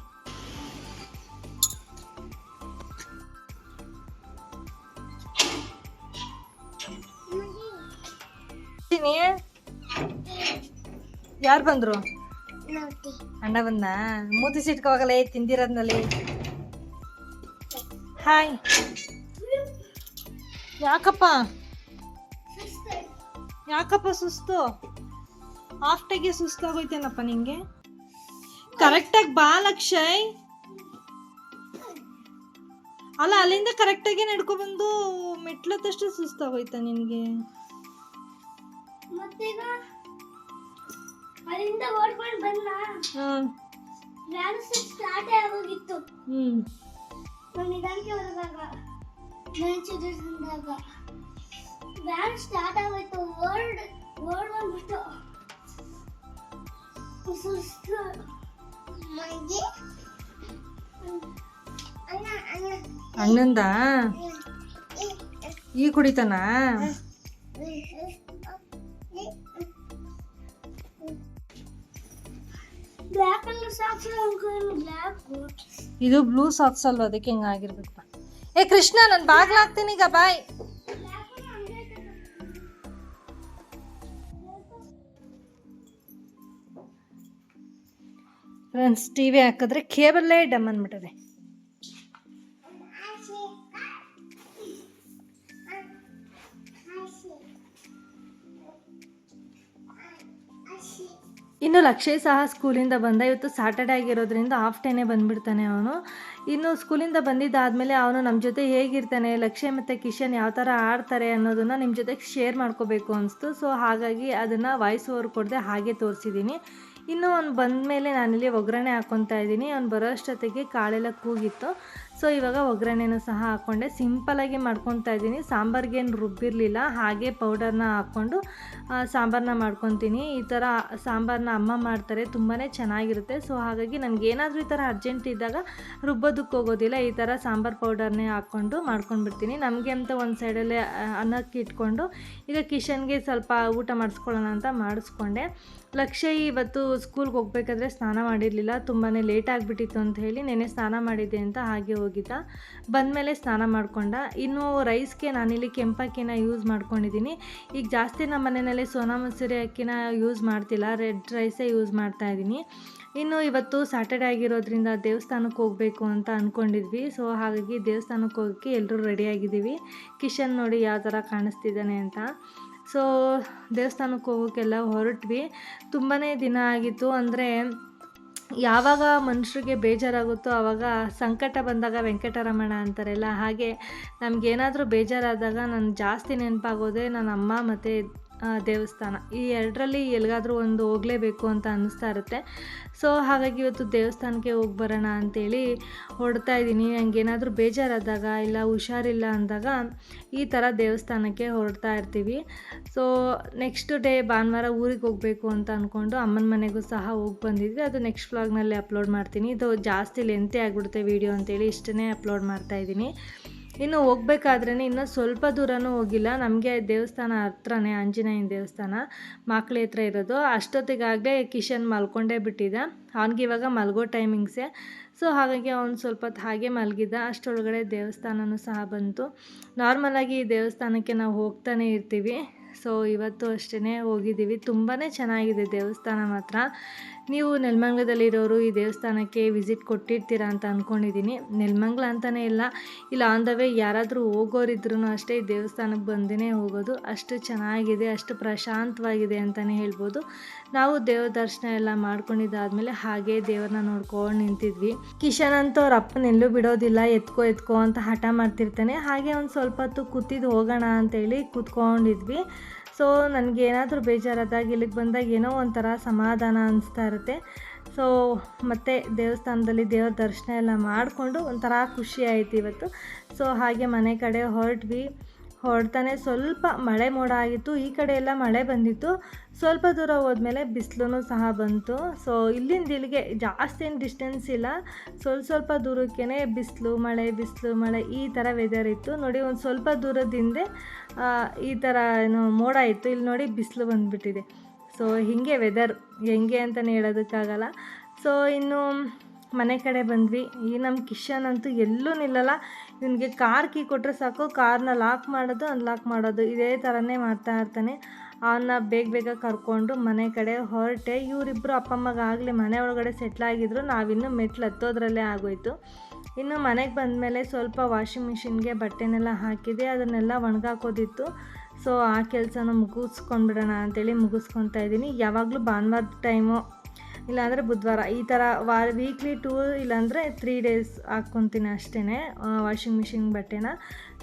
ಯಾರು ಬಂದ್ರು? ಅಣ್ಣ ಬಂದ? ಮೂತಿ ಸಿಟ್ಕೋಗಲ್ಲ ತಿಂದಿರೋದ್ನಲ್ಲಿ. ಹಾಯ್. ಯಾಕಪ್ಪ ಸುಸ್ತು? ಆಫ್ಟಾಗೆ ಸುಸ್ತಾಗೋಯ್ತೇನಪ್ಪ ನಿಂಗೆ? ಕರೆಕ್ಟಾಗಿ ಬಾ ಲಕ್ಷಯ್. ಅಲ್ಲ, ಅಲ್ಲಿಂದ ಕರೆಕ್ಟಾಗಿ ನಡ್ಕೊಬಂದು ಮೆಟ್ಲತ್ತಷ್ಟು ಸುಸ್ತಾಗೋಯ್ತಾ ನಿನಗೆ? ಅಲ್ಲಿಂದ ಓಡ್ಕೊಂಡು ಬಂದ. ವ್ಯಾನ್ ಸ್ಟಾರ್ಟ್ ಆಗೋಗಿತ್ತು. ನಾನು ನಿಧಾನಕ್ಕೆ ಹೋದಾಗ ವ್ಯಾನ್ ಸ್ಟಾರ್ಟ್ ಆಗೋಯ್ತು. ಓಡ್ ಬಂದ್ಬಿಟ್ಟು ಸುಸ್ತು. ಅಣ್ಣಂದ ಈ ಕುಡಿತಾನ? ಇದು ಬ್ಲೂ ಸಾಕ್ಸ್ ಅಲ್ವಾ, ಅದಕ್ಕೆ ಹಿಂಗಾಗಿರ್ಬೇಕು. ಏ ಕೃಷ್ಣ, ನಾನು ಬಾಗ್ಲಾಗ್ತೀನಿ ಈಗ, ಬಾಯ್. ಫ್ರೆಂಡ್ಸ್, ಟಿವಿ ಹಾಕಿದ್ರೆ ಕೇಬಲ್ಲೇ ಡಮ್ ಅಂದ್ಬಿಟ್ಟದೆ. ಇನ್ನು ಲಕ್ಷಯ್ ಸಹ ಸ್ಕೂಲಿಂದ ಬಂದ. ಇವತ್ತು ಸ್ಯಾಟರ್ಡೆ ಆಗಿರೋದ್ರಿಂದ ಹಾಫ್ ಡೇನೇ ಬಂದುಬಿಡ್ತಾನೆ ಅವನು. ಇನ್ನು ಸ್ಕೂಲಿಂದ ಬಂದಿದ್ದಾದಮೇಲೆ ಅವನು ನಮ್ಮ ಜೊತೆ ಹೇಗಿರ್ತಾನೆ, ಲಕ್ಷಯ್ ಮತ್ತು ಕಿಶನ್ ಯಾವ ಥರ ಆಡ್ತಾರೆ ಅನ್ನೋದನ್ನು ನಿಮ್ಮ ಜೊತೆಗೆ ಶೇರ್ ಮಾಡ್ಕೋಬೇಕು ಅನಿಸ್ತು. ಸೊ ಹಾಗಾಗಿ ಅದನ್ನು ವಾಯ್ಸ್ ಓವರ್ ಕೊಡದೆ ಹಾಗೆ ತೋರಿಸಿದ್ದೀನಿ. ಇನ್ನು ಅವ್ನು ಬಂದ ಮೇಲೆ ನಾನಿಲ್ಲಿ ಒಗ್ಗರಣೆ ಹಾಕ್ಕೊತಾ ಇದ್ದೀನಿ. ಅವ್ನು ಬರೋ ಅಷ್ಟೊತ್ತಿಗೆ ಕಾಳೆಲ್ಲ ಕೂಗಿತ್ತು. ಸೊ ಇವಾಗ ಒಗ್ಗರಣೆನೂ ಸಹ ಹಾಕ್ಕೊಂಡೆ, ಸಿಂಪಲಾಗಿ ಮಾಡ್ಕೊತಾ ಇದ್ದೀನಿ. ಸಾಂಬಾರ್ಗೇನು ರುಬ್ಬಿರಲಿಲ್ಲ, ಹಾಗೆ ಪೌಡರ್ನ ಹಾಕ್ಕೊಂಡು ಸಾಂಬಾರನ್ನ ಮಾಡ್ಕೊತೀನಿ. ಈ ಥರ ಸಾಂಬಾರನ್ನ ಅಮ್ಮ ಮಾಡ್ತಾರೆ, ತುಂಬಾ ಚೆನ್ನಾಗಿರುತ್ತೆ. ಸೊ ಹಾಗಾಗಿ ನನಗೇನಾದರೂ ಈ ಥರ ಅರ್ಜೆಂಟ್ ಇದ್ದಾಗ ರುಬ್ಬೋದಕ್ಕೆ ಹೋಗೋದಿಲ್ಲ, ಈ ಥರ ಸಾಂಬಾರು ಪೌಡರ್ನೇ ಹಾಕ್ಕೊಂಡು ಮಾಡ್ಕೊಂಡ್ಬಿಡ್ತೀನಿ. ನಮಗೆ ಅಂತ ಒಂದು ಸೈಡಲ್ಲೇ ಅನ್ನಕ್ಕೆ ಇಟ್ಕೊಂಡು ಈಗ ಕಿಶನ್ಗೆ ಸ್ವಲ್ಪ ಊಟ ಮಾಡಿಸ್ಕೊಳ್ಳೋಣ ಅಂತ ಮಾಡಿಸ್ಕೊಂಡೆ. ಲಕ್ಷಯ್ ಇವತ್ತು ಸ್ಕೂಲ್ಗೆ ಹೋಗ್ಬೇಕಾದ್ರೆ ಸ್ನಾನ ಮಾಡಿರಲಿಲ್ಲ, ತುಂಬಾ ಲೇಟ್ ಆಗಿಬಿಟ್ಟಿತ್ತು ಅಂತ ಹೇಳಿ ನೆನ್ನೆ ಸ್ನಾನ ಮಾಡಿದ್ದೆ ಅಂತ ಹಾಗೆ ಹೋಗಿದ್ದ. ಬಂದಮೇಲೆ ಸ್ನಾನ ಮಾಡಿಕೊಂಡ. ಇನ್ನು ರೈಸ್ಗೆ ನಾನಿಲ್ಲಿ ಕೆಂಪಕ್ಕಿನ ಯೂಸ್ ಮಾಡ್ಕೊಂಡಿದ್ದೀನಿ. ಈಗ ಜಾಸ್ತಿ ನಮ್ಮ ಮನೆಯಲ್ಲಿ ಸೋನಾ ಮಸೂರಿ ಅಕ್ಕಿನ ಯೂಸ್ ಮಾಡ್ತಿಲ್ಲ, ರೆಡ್ ರೈಸೇ ಯೂಸ್ ಮಾಡ್ತಾಯಿದ್ದೀನಿ. ಇನ್ನು ಇವತ್ತು ಸ್ಯಾಟರ್ಡೆ ಆಗಿರೋದ್ರಿಂದ ದೇವಸ್ಥಾನಕ್ಕೆ ಹೋಗಬೇಕು ಅಂತ ಅಂದ್ಕೊಂಡಿದ್ವಿ. ಸೊ ಹಾಗಾಗಿ ದೇವಸ್ಥಾನಕ್ಕೆ ಹೋಗೋಕ್ಕೆ ಎಲ್ಲರೂ ರೆಡಿಯಾಗಿದ್ದೀವಿ. ಕಿಶನ್ ನೋಡಿ ಯಾವ ಥರ ಕಾಣಿಸ್ತಿದ್ದಾನೆ ಅಂತ. ಸೊ ದೇವಸ್ಥಾನಕ್ಕೆ ಹೋಗೋಕ್ಕೆಲ್ಲ ಹೊರಟ್ವಿ. ತುಂಬಾ ದಿನ ಆಗಿತ್ತು, ಅಂದರೆ ಯಾವಾಗ ಮನುಷ್ಯರಿಗೆ ಬೇಜಾರಾಗುತ್ತೋ ಆವಾಗ ಸಂಕಟ ಬಂದಾಗ ವೆಂಕಟರಮಣ ಅಂತಾರಲ್ಲ, ಹಾಗೆ ನಮಗೇನಾದರೂ ಬೇಜಾರಾದಾಗ ನಾನು ಜಾಸ್ತಿ ನೆನಪಾಗೋದೆ ನನ್ನ ಅಮ್ಮ ಮತ್ತು ದೇವಸ್ಥಾನ. ಈ ಎರಡರಲ್ಲಿ ಎಲ್ಲಿಗಾದರೂ ಒಂದು ಹೋಗಲೇಬೇಕು ಅಂತ ಅನ್ನಿಸ್ತಾ ಇರುತ್ತೆ. ಸೊ ಹಾಗಾಗಿ ಇವತ್ತು ದೇವಸ್ಥಾನಕ್ಕೆ ಹೋಗಿ ಬರೋಣ ಅಂಥೇಳಿ ಹೊರಡ್ತಾ ಇದ್ದೀನಿ. ನನಗೇನಾದರೂ ಬೇಜಾರಾದಾಗ ಇಲ್ಲ ಹುಷಾರಿಲ್ಲ ಅಂದಾಗ ಈ ಥರ ದೇವಸ್ಥಾನಕ್ಕೆ ಹೊರಡ್ತಾ ಇರ್ತೀವಿ. ಸೊ ನೆಕ್ಸ್ಟ್ ಡೇ ಭಾನುವಾರ ಊರಿಗೆ ಹೋಗಬೇಕು ಅಂತ ಅಂದ್ಕೊಂಡು ಅಮ್ಮನ ಮನೆಗೂ ಸಹ ಹೋಗಿ ಬಂದಿದ್ವಿ. ಅದು ನೆಕ್ಸ್ಟ್ ವ್ಲಾಗ್ನಲ್ಲಿ ಅಪ್ಲೋಡ್ ಮಾಡ್ತೀನಿ. ಇದು ಜಾಸ್ತಿ ಲೆಂತಿ ಆಗಿಬಿಡುತ್ತೆ ವೀಡಿಯೋ ಅಂತೇಳಿ ಇಷ್ಟನ್ನೇ ಅಪ್ಲೋಡ್ ಮಾಡ್ತಾಯಿದ್ದೀನಿ. ಇನ್ನು ಹೋಗ್ಬೇಕಾದ್ರೇ ಇನ್ನೂ ಸ್ವಲ್ಪ ದೂರನೂ ಹೋಗಿಲ್ಲ, ನಮಗೆ ದೇವಸ್ಥಾನ ಹತ್ರನೇ, ಆಂಜನೇಯನ ದೇವಸ್ಥಾನ ಮಾಕ್ಳಿ ಹತ್ರ ಇರೋದು. ಅಷ್ಟೊತ್ತಿಗಾಗಲೇ ಕಿಶನ್ ಮಲ್ಕೊಂಡೇ ಬಿಟ್ಟಿದ್ದ, ಅವ್ನಿಗೆ ಇವಾಗ ಮಲಗೋ ಟೈಮಿಂಗ್ಸೇ. ಸೊ ಹಾಗಾಗಿ ಅವ್ನು ಸ್ವಲ್ಪ ಹೊತ್ತು ಹಾಗೆ ಮಲಗಿದ್ದ. ಅಷ್ಟರೊಳಗಡೆ ದೇವಸ್ಥಾನವೂ ಸಹ ಬಂತು. ನಾರ್ಮಲಾಗಿ ಈ ದೇವಸ್ಥಾನಕ್ಕೆ ನಾವು ಹೋಗ್ತಾನೆ ಇರ್ತೀವಿ. ಸೊ ಇವತ್ತು ಅಷ್ಟೇ ಹೋಗಿದ್ದೀವಿ. ತುಂಬಾ ಚೆನ್ನಾಗಿದೆ ದೇವಸ್ಥಾನ ಮಾತ್ರ. ನೀವು ನೆಲಮಂಗಲದಲ್ಲಿರೋರು ಈ ದೇವಸ್ಥಾನಕ್ಕೆ ವಿಸಿಟ್ ಕೊಟ್ಟಿರ್ತೀರಾ ಅಂತ ಅಂದ್ಕೊಂಡಿದ್ದೀನಿ. ನೆಲಮಂಗಲ ಅಂತಲೇ ಇಲ್ಲ, ಇಲ್ಲ ಆನ್ ದ ವೇ ಯಾರಾದರೂ ಹೋಗೋರಿದ್ರೂ ಅಷ್ಟೇ ಈ ದೇವಸ್ಥಾನಕ್ಕೆ ಬಂದೇ ಹೋಗೋದು. ಅಷ್ಟು ಚೆನ್ನಾಗಿದೆ, ಅಷ್ಟು ಪ್ರಶಾಂತವಾಗಿದೆ ಅಂತಲೇ ಹೇಳ್ಬೋದು. ನಾವು ದೇವ್ರ ದರ್ಶನ ಎಲ್ಲ ಮಾಡ್ಕೊಂಡಿದ್ದಾದ್ಮೇಲೆ ಹಾಗೆ ದೇವ್ರನ್ನ ನೋಡ್ಕೊಂಡು ನಿಂತಿದ್ವಿ. ಕಿಶನ್ ಅಂತೂ ಅವ್ರ ಅಪ್ಪನೆಲ್ಲೂ ಬಿಡೋದಿಲ್ಲ, ಎತ್ಕೋ ಅಂತ ಹಠ ಮಾಡ್ತಿರ್ತಾನೆ. ಹಾಗೆ ಒಂದು ಸ್ವಲ್ಪ ಹೊತ್ತು ಕೂತಿದ್ದು ಹೋಗೋಣ ಅಂತೇಳಿ ಕೂತ್ಕೊಂಡಿದ್ವಿ. ಸೊ ನನಗೇನಾದರೂ ಬೇಜಾರಾದಾಗ ಇಲ್ಲಿಗೆ ಬಂದಾಗ ಏನೋ ಒಂಥರ ಸಮಾಧಾನ ಅನಿಸ್ತಾ ಇರುತ್ತೆ. ಸೊ ಮತ್ತು ದೇವಸ್ಥಾನದಲ್ಲಿ ದೇವ್ರ ದರ್ಶನ ಎಲ್ಲ ಮಾಡಿಕೊಂಡು ಒಂಥರ ಖುಷಿ ಆಯಿತು ಇವತ್ತು. ಸೊ ಹಾಗೆ ಮನೆ ಕಡೆ ಹೊರಡ್ತಾನೆ ಸ್ವಲ್ಪ ಮಳೆ ಮೋಡ ಆಗಿತ್ತು. ಈ ಕಡೆ ಎಲ್ಲ ಮಳೆ ಬಂದಿತ್ತು. ಸ್ವಲ್ಪ ದೂರ ಹೋದ್ಮೇಲೆ ಬಿಸಿಲು ಸಹ ಬಂತು. ಸೊ ಇಲ್ಲಿಂದ ಇಲ್ಲಿಗೆ ಜಾಸ್ತಿ ಏನು ಡಿಸ್ಟೆನ್ಸ್ ಇಲ್ಲ, ಸ್ವಲ್ಪ ದೂರಕ್ಕೇ ಬಿಸಿಲು ಮಳೆ ಈ ಥರ ವೆದರ್ ಇತ್ತು ನೋಡಿ. ಒಂದು ಸ್ವಲ್ಪ ದೂರದಿಂದ ಈ ಥರ ಏನು ಮೋಡ ಇತ್ತು, ಇಲ್ಲಿ ನೋಡಿ ಬಿಸಿಲು ಬಂದುಬಿಟ್ಟಿದೆ. ಸೊ ಹೀಗೆ ವೆದರ್ ಹೆಂಗೆ ಅಂತಲೇ ಹೇಳೋದಕ್ಕಾಗಲ್ಲ. ಸೊ ಇನ್ನು ಮನೆ ಕಡೆ ಬಂದ್ವಿ. ಈ ನಮ್ಮ ಕಿಶನ್ ಅಂತೂ ಎಲ್ಲೂ ನಿಲ್ಲಲ್ಲ. ಇವನಿಗೆ ಕಾರ್ ಕೀ ಕೊಟ್ಟರೆ ಸಾಕು, ಕಾರ್ನ ಲಾಕ್ ಮಾಡೋದು ಅನ್ಲಾಕ್ ಮಾಡೋದು ಇದೇ ಥರನೇ ಮಾಡ್ತಾ ಇರ್ತಾನೆ. ಅವನ್ನ ಬೇಗ ಕರ್ಕೊಂಡು ಮನೆ ಕಡೆ ಹೊರಟೆ. ಇವರಿಬ್ಬರು ಅಪ್ಪ ಅಮ್ಮಗೆ ಆಗಲಿ ಮನೆ ಒಳಗಡೆ ಸೆಟ್ಲಾಗಿದ್ರು, ನಾವಿನ್ನೂ ಮೆಟ್ಲು ಹತ್ತೋದ್ರಲ್ಲೇ ಆಗೋಯ್ತು. ಇನ್ನು ಮನೆಗೆ ಬಂದಮೇಲೆ ಸ್ವಲ್ಪ ವಾಷಿಂಗ್ ಮಿಷಿನ್ಗೆ ಬಟ್ಟೆನೆಲ್ಲ ಹಾಕಿದೆ, ಅದನ್ನೆಲ್ಲ ಒಣಗಾಕೋದಿತ್ತು. ಸೊ ಆ ಕೆಲಸನ ಮುಗಿಸ್ಕೊಂಡ್ಬಿಡೋಣ ಅಂಥೇಳಿ ಮುಗಿಸ್ಕೊತಾ ಇದ್ದೀನಿ. ಯಾವಾಗಲೂ ಭಾನುವಾರದ ಟೈಮು ಇಲ್ಲಾಂದರೆ ಬುಧವಾರ ಈ ಥರ ವೀಕ್ಲಿ 2 ಇಲ್ಲಾಂದರೆ 3 ಡೇಸ್ ಹಾಕ್ಕೊತೀನಿ ಅಷ್ಟೇ ವಾಷಿಂಗ್ ಮಿಷಿನ್ ಬಟ್ಟೆನ.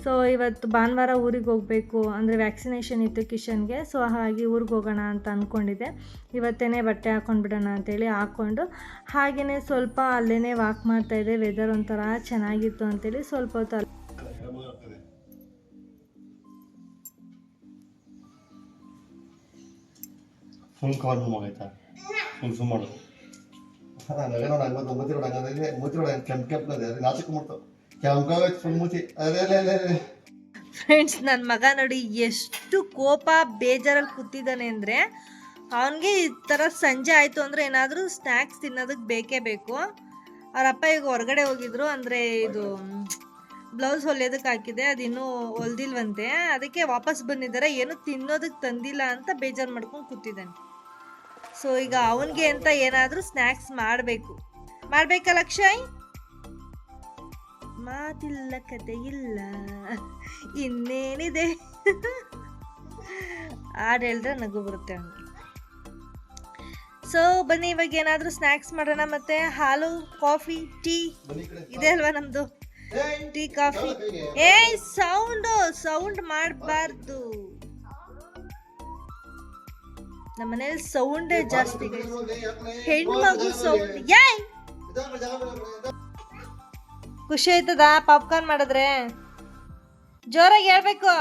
ಸೊ ಇವತ್ತು ಭಾನುವಾರ ಊರಿಗೆ ಹೋಗಬೇಕು, ಅಂದರೆ ವ್ಯಾಕ್ಸಿನೇಷನ್ ಇತ್ತು ಕಿಶನ್ಗೆ. ಸೊ ಹಾಗೆ ಊರಿಗೆ ಹೋಗೋಣ ಅಂತ ಅಂದ್ಕೊಂಡಿದ್ದೆ. ಇವತ್ತೇ ಬಟ್ಟೆ ಹಾಕ್ಕೊಂಡ್ಬಿಡೋಣ ಅಂತೇಳಿ ಹಾಕ್ಕೊಂಡು ಹಾಗೆಯೇ ಸ್ವಲ್ಪ ಅಲ್ಲೇ ವಾಕ್ ಮಾಡ್ತಾಯಿದ್ದೆ. ವೆದರ್ ಒಂಥರ ಚೆನ್ನಾಗಿತ್ತು ಅಂತೇಳಿ ಸ್ವಲ್ಪ ಹೊತ್ತು ಫುಲ್ ಕವರ್ ಆಯ್ತಾ ಫುಲ್ ಮಾಡೋದು ಫ್ರೆಂಡ್ಸ್, ನನ್ನ ಮಗ ನೋಡಿ ಎಷ್ಟು ಕೋಪ ಬೇಜಾರಲ್ಲಿ ಕೂತಿದ್ದಾನೆ ಅಂದರೆ, ಅವನಿಗೆ ಈ ಥರ ಸಂಜೆ ಆಯಿತು ಅಂದರೆ ಏನಾದರೂ ಸ್ನ್ಯಾಕ್ಸ್ ತಿನ್ನೋದಕ್ಕೆ ಬೇಕೇ ಬೇಕು. ಅವರಪ್ಪ ಈಗ ಹೊರಗಡೆ ಹೋಗಿದ್ರು, ಅಂದರೆ ಇದು ಬ್ಲೌಸ್ ಹೊಲಿಯೋದಕ್ಕೆ ಹಾಕಿದೆ, ಅದಿನ್ನೂ ಹೊಲ್ದಿಲ್ವಂತೆ. ಅದಕ್ಕೆ ವಾಪಸ್ ಬಂದಿದ್ದಾರೆ, ಏನು ತಿನ್ನೋದಕ್ಕೆ ತಂದಿಲ್ಲ ಅಂತ ಬೇಜಾರು ಮಾಡ್ಕೊಂಡು ಕೂತಿದ್ದಾನೆ. ಸೊ ಈಗ ಅವನಿಗೆ ಅಂತ ಏನಾದರೂ ಸ್ನ್ಯಾಕ್ಸ್ ಮಾಡಬೇಕಲ್ಲ ಅಕ್ಷಯ್? ಮಾತಿಲ್ಲ ಕತೆ ಇಲ್ಲ ಇನ್ನೇನಿದೆ ಹಾಡು ಹೇಳಿದ್ರೆ ನಗು ಬರುತ್ತೆ ಅವನಿಗೆ. ಸೊ ಬನ್ನಿ ಇವಾಗ ಏನಾದರೂ ಸ್ನ್ಯಾಕ್ಸ್ ಮಾಡೋಣ. ಮತ್ತೆ ಹಾಲು, ಕಾಫಿ, ಟೀ ಇದೆ ಅಲ್ವಾ ನಮ್ದು, ಟೀ ಕಾಫಿ. ಸೌಂಡ್ ಮಾಡಬಾರ್ದು, ನಮ್ಮ ಮನೇಲಿ ಸೌಂಡೇ ಜಾಸ್ತಿ. ಹೆಣ್ಮಗು ಸೌಂಡ್. ಖುಷಿ ಆಯ್ತದ ಪಾಪ್ಕಾರ್ನ್ ಮಾಡಿದ್ರೆ? ಜೋರಾಗಿ ಹೇಳ್ಬೇಕು.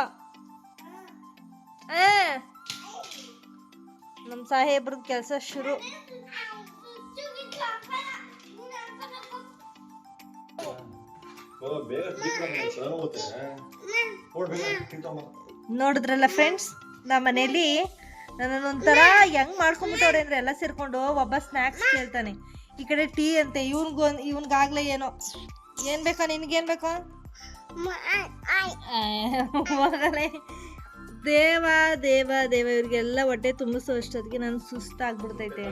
ನಮ್ಮ ಸಾಹೇಬ್ರ ಕೆಲಸ ಶುರು. ನೋಡಿದ್ರಲ್ಲ ಫ್ರೆಂಡ್ಸ್, ನಮ್ಮ ಮನೇಲಿ ನನ್ನೊಂಥರ ಹೆಂಗ್ ಮಾಡ್ಕೊಂಡ್ಬಿಟ್ಟವ್ರೆ ಅಂದ್ರೆ ಎಲ್ಲ ಸೇರ್ಕೊಂಡು ಒಬ್ಬ ಸ್ನ್ಯಾಕ್ಸ್ ಕೇಳ್ತಾನೆ, ಈ ಕಡೆ ಟೀ ಅಂತೆ, ಇವನ್ಗಾಗ್ಲೇ ಏನೋ ಏನ್ ಬೇಕಾ, ನಿನ್ಗೇನ್ ಬೇಕಾ? ದೇವ ದೇವ ದೇವ ಇವ್ರಿಗೆಲ್ಲ ಹೊಟ್ಟೆ ತುಂಬಿಸೋ ಅಷ್ಟೊತ್ತಿಗೆ ನನ್ಗೆ ಸುಸ್ತಾಗ್ಬಿಡ್ತೈತೆ,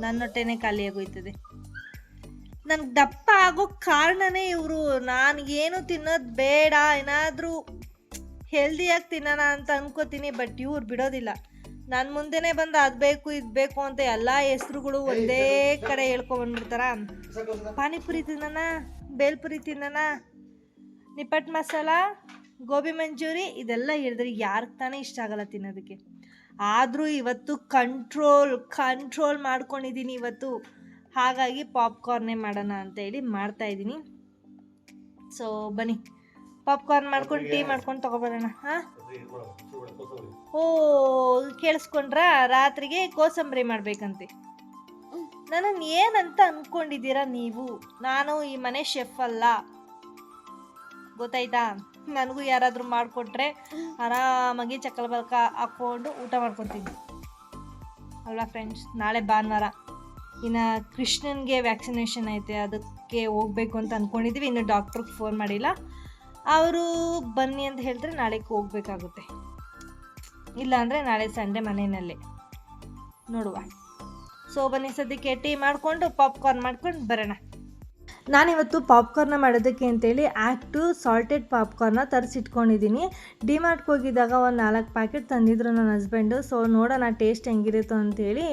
ನನ್ನ ಹೊಟ್ಟೆನೇ ಖಾಲಿ ಆಗೋಯ್ತದೆ. ನನ್ಗೆ ದಪ್ಪ ಆಗೋ ಕಾರಣನೇ ಇವರು. ನಾನು ಏನು ತಿನ್ನೋದು ಬೇಡ, ಏನಾದರೂ ಹೆಲ್ದಿಯಾಗಿ ತಿನ್ನೋಣ ಅಂತ ಅನ್ಕೋತೀನಿ. ಬಟ್ ಇವ್ರು ಬಿಡೋದಿಲ್ಲ. ನನ್ನ ಮುಂದೆನೇ ಬಂದು ಅದು ಬೇಕು ಇದು ಬೇಕು ಅಂತ ಎಲ್ಲ ಹೆಸ್ರುಗಳು ಒಂದೇ ಕಡೆ ಹೇಳ್ಕೊಂಡ್ಬಂದ್ಬಿಡ್ತಾರ. ಪಾನಿಪುರಿ ತಿನ್ನೋಣ, ಬೇಲ್ಪುರಿ ತಿನ್ನೋಣ, ನಿಪ್ಪಟ್ಟು ಮಸಾಲ, ಗೋಬಿ ಮಂಚೂರಿ ಇದೆಲ್ಲ ಹೇಳಿದ್ರೆ ಯಾರಿಗೆ ತಾನೇ ಇಷ್ಟ ಆಗಲ್ಲ ತಿನ್ನೋದಕ್ಕೆ. ಆದರೂ ಇವತ್ತು ಕಂಟ್ರೋಲ್ ಮಾಡ್ಕೊಂಡಿದ್ದೀನಿ ಇವತ್ತು. ಹಾಗಾಗಿ ಪಾಪ್ಕಾರ್ನೇ ಮಾಡೋಣ ಅಂತೇಳಿ ಮಾಡ್ತಾಯಿದ್ದೀನಿ. ಸೊ ಬನ್ನಿ ಪಾಪ್ಕಾರ್ನ್ ಮಾಡ್ಕೊಂಡು ಟೀ ಮಾಡ್ಕೊಂಡು ತೊಗೊಬರೋಣ. ಹಾಂ, ಓ ಕೇಳಿಸ್ಕೊಂಡ್ರ? ರಾತ್ರಿಗೆ ಕೋಸಂಬರಿ ಮಾಡ್ಬೇಕಂತೆ. ನನ್ನನ್ನು ಏನಂತ ಅಂದ್ಕೊಂಡಿದ್ದೀರಾ ನೀವು? ನಾನು ಈ ಮನೆ ಶೆಫ್ ಅಲ್ಲ, ಗೊತ್ತಾಯ್ತಾ? ನನಗೂ ಯಾರಾದರೂ ಮಾಡಿಕೊಟ್ರೆ ಆರಾಮಾಗಿ ಚಕ್ಕಲ ಬಲ್ಕ ಹಾಕ್ಕೊಂಡು ಊಟ ಮಾಡ್ಕೊತೀನಿ ಅಲ್ವಾ ಫ್ರೆಂಡ್ಸ್. ನಾಳೆ ಭಾನುವಾರ, ಇನ್ನು ಕೃಷ್ಣನ್ಗೆ ವ್ಯಾಕ್ಸಿನೇಷನ್ ಐತೆ, ಅದಕ್ಕೆ ಹೋಗ್ಬೇಕು ಅಂತ ಅಂದ್ಕೊಂಡಿದ್ದೀವಿ. ಇನ್ನು ಡಾಕ್ಟ್ರಿಗೆ ಫೋನ್ ಮಾಡಿಲ್ಲ, ಅವರು ಬನ್ನಿ ಅಂತ ಹೇಳಿದ್ರೆ ನಾಳೆಗೆ ಹೋಗ್ಬೇಕಾಗುತ್ತೆ. ಇಲ್ಲಾಂದರೆ ನಾಳೆ ಸಂಡೇ ಮನೆಯಲ್ಲೇ ನೋಡುವ. ಸೊ ಬನ್ನಿ ಸದ್ಯಕ್ಕೆ ಟೀ ಮಾಡಿಕೊಂಡು ಪಾಪ್ಕಾರ್ನ್ ಮಾಡ್ಕೊಂಡು ಬರೋಣ. ನಾನಿವತ್ತು ಪಾಪ್ಕಾರ್ನ ಮಾಡೋದಕ್ಕೆ ಅಂತೇಳಿ ಆ್ಯಕ್ಟು ಸಾಲ್ಟೆಡ್ ಪಾಪ್ಕಾರ್ನ ತರಿಸಿಟ್ಕೊಂಡಿದ್ದೀನಿ. ಡಿಮಾರ್ಟ್ಗೆ ಹೋಗಿದ್ದಾಗ ಒಂದು 4 ಪ್ಯಾಕೆಟ್ ತಂದಿದ್ರು ನನ್ನ ಹಸ್ಬೆಂಡು. ಸೊ ನೋಡೋಣ ಟೇಸ್ಟ್ ಹೆಂಗಿರುತ್ತೋ ಅಂತೇಳಿ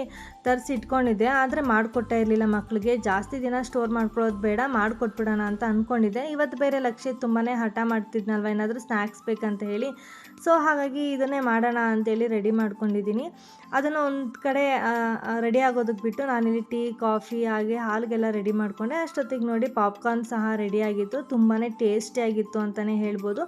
ತರಿಸಿಟ್ಕೊಂಡಿದ್ದೆ. ಆದರೆ ಮಾಡಿಕೊಟ್ಟೇ ಇರಲಿಲ್ಲ ಮಕ್ಕಳಿಗೆ. ಜಾಸ್ತಿ ದಿನ ಸ್ಟೋರ್ ಮಾಡ್ಕೊಳ್ಳೋದು ಬೇಡ, ಮಾಡಿಕೊಟ್ಬಿಡೋಣ ಅಂತ ಅಂದ್ಕೊಂಡಿದ್ದೆ. ಇವತ್ತು ಬೇರೆ ಲಕ್ಷ್ಯ ತುಂಬಾ ಹಠ ಮಾಡ್ತಿದ್ನಲ್ವ, ಏನಾದರೂ ಸ್ನ್ಯಾಕ್ಸ್ ಬೇಕಂತ ಹೇಳಿ. ಸೊ ಹಾಗಾಗಿ ಇದನ್ನೇ ಮಾಡೋಣ ಅಂತೇಳಿ ರೆಡಿ ಮಾಡ್ಕೊಂಡಿದ್ದೀನಿ. ಅದನ್ನು ಒಂದು ಕಡೆ ರೆಡಿ ಆಗೋದಕ್ಕೆ ಬಿಟ್ಟು ನಾನಿಲ್ಲಿ ಟೀ, ಕಾಫಿ ಹಾಗೆ ಹಾಲಿಗೆಲ್ಲ ರೆಡಿ ಮಾಡಿಕೊಂಡೆ. ಅಷ್ಟೊತ್ತಿಗೆ ನೋಡಿ ಪಾಪ್ಕಾರ್ನ್ ಸಹ ರೆಡಿಯಾಗಿತ್ತು. ತುಂಬಾ ಟೇಸ್ಟಿಯಾಗಿತ್ತು ಅಂತಲೇ ಹೇಳ್ಬೋದು.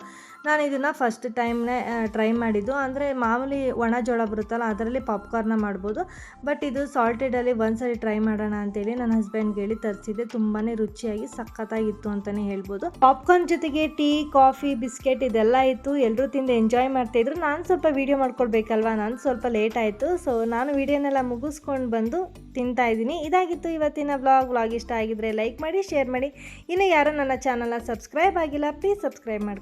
ನಾನು ಇದನ್ನು ಫಸ್ಟ್ ಟೈಮ್ನೇ ಟ್ರೈ ಮಾಡಿದ್ದು. ಅಂದರೆ ಮಾಮೂಲಿ ಒಣ ಜೋಳ ಬರುತ್ತಲ್ಲ ಅದರಲ್ಲಿ ಪಾಪ್ಕಾರ್ನ ಮಾಡ್ಬೋದು. ಬಟ್ ಇದು ಸಾಲ್ಟೆಡಲ್ಲಿ ಒಂದ್ಸರಿ ಟ್ರೈ ಮಾಡೋಣ ಅಂತೇಳಿ ನನ್ನ ಹಸ್ಬೆಂಡ್ಗೆ ಹೇಳಿ ತರಿಸಿದ್ದೆ. ತುಂಬಾ ರುಚಿಯಾಗಿ ಸಖತ್ತಾಗಿತ್ತು ಅಂತಲೇ ಹೇಳ್ಬೋದು. ಪಾಪ್ಕಾರ್ನ್ ಜೊತೆಗೆ ಟೀ, ಕಾಫಿ, ಬಿಸ್ಕೆಟ್ ಇದೆಲ್ಲ ಇತ್ತು. ಎಲ್ಲರೂ ತಿಂದು ಎಂಜಾಯ್ ಮಾಡ್ತಾಯಿದ್ರು. ನಾನು ಸ್ವಲ್ಪ ವೀಡಿಯೋ ಮಾಡ್ಕೊಳ್ಬೇಕಲ್ವ, ನಾನು ಸ್ವಲ್ಪ ಲೇಟ್ ಆಯಿತು. ಸೊ ನಾನು ವೀಡಿಯೋನೆಲ್ಲ ಮುಗಿಸ್ಕೊಂಡು ಬಂದು ತಿಂತಾಯಿದ್ದೀನಿ. ಇದಾಗಿತ್ತು ಇವತ್ತಿನ ವ್ಲಾಗ್ ಇಷ್ಟ ಆಗಿದ್ರೆ ಲೈಕ್ ಮಾಡಿ, ಶೇರ್ ಮಾಡಿ. ಇನ್ನು ಯಾರು ನನ್ನ ಚಾನಲ್ನ ಸಬ್ಸ್ಕ್ರೈಬ್ ಆಗಿಲ್ಲ ಪ್ಲೀಸ್ ಸಬ್ಸ್ಕ್ರೈಬ್ ಮಾಡಿ.